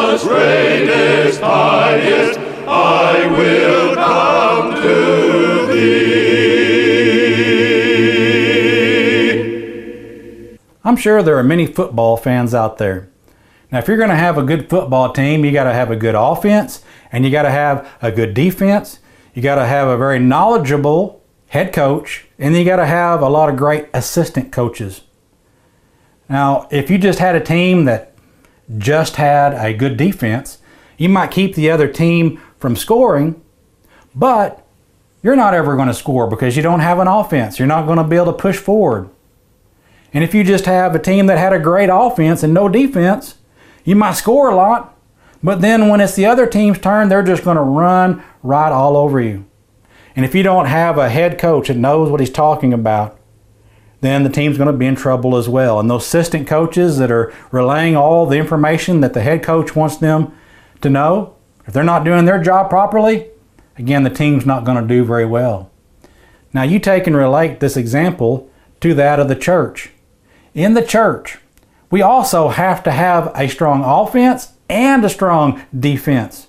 Jesus, greatest, highest, I will come to thee. I'm sure there are many football fans out there. Now, if you're going to have a good football team, you got to have a good offense, and you got to have a good defense. You got to have a very knowledgeable head coach, and then you got to have a lot of great assistant coaches. Now, if you just had a team that just had a good defense, you might keep the other team from scoring, but you're not ever going to score because you don't have an offense. You're not going to be able to push forward. And if you just have a team that had a great offense and no defense, you might score a lot, but then when it's the other team's turn, they're just going to run right all over you. And if you don't have a head coach that knows what he's talking about, then the team's going to be in trouble as well. And those assistant coaches that are relaying all the information that the head coach wants them to know, if they're not doing their job properly, again, the team's not going to do very well. Now you take and relate this example to that of the church. In the church, we also have to have a strong offense and a strong defense.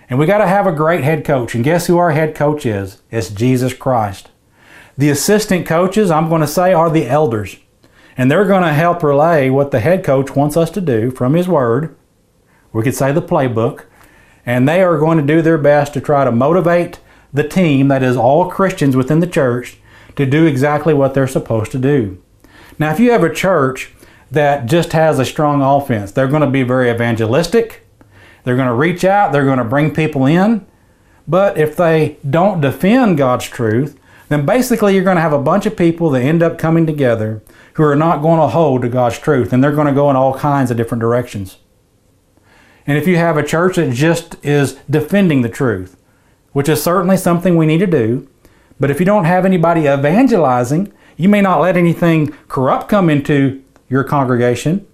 And we got to have a great head coach. And guess who our head coach is? It's Jesus Christ. The assistant coaches, I'm going to say, are the elders. And they're going to help relay what the head coach wants us to do from his word. We could say the playbook. And they are going to do their best to try to motivate the team, that is all Christians within the church, to do exactly what they're supposed to do. Now, if you have a church that just has a strong offense, they're going to be very evangelistic. They're going to reach out. They're going to bring people in. But if they don't defend God's truth, then basically you're going to have a bunch of people that end up coming together who are not going to hold to God's truth, and they're going to go in all kinds of different directions. And if you have a church that just is defending the truth, which is certainly something we need to do, but if you don't have anybody evangelizing, you may not let anything corrupt come into your congregation,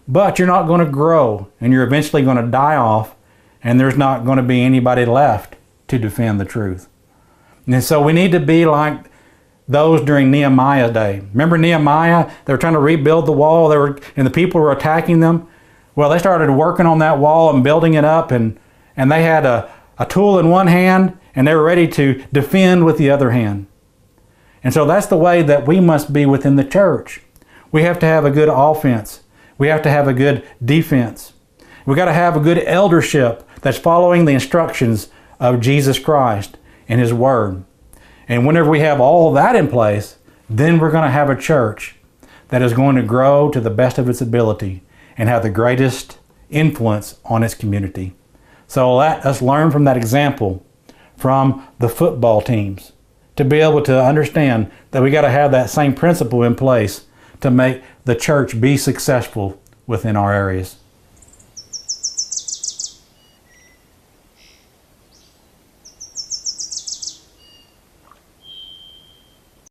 but you're not going to grow, and you're eventually going to die off, and there's not going to be anybody left to defend the truth. And so we need to be like those during Nehemiah's day. Remember Nehemiah? They were trying to rebuild the wall, and the people were attacking them. Well, they started working on that wall and building it up, and they had a tool in one hand, and they were ready to defend with the other hand. And so that's the way that we must be within the church. We have to have a good offense. We have to have a good defense. We got to have a good eldership that's following the instructions of Jesus Christ and His Word. And whenever we have all that in place, then we're going to have a church that is going to grow to the best of its ability and have the greatest influence on its community. So let us learn from that example from the football teams to be able to understand that we got to have that same principle in place to make the church be successful within our areas.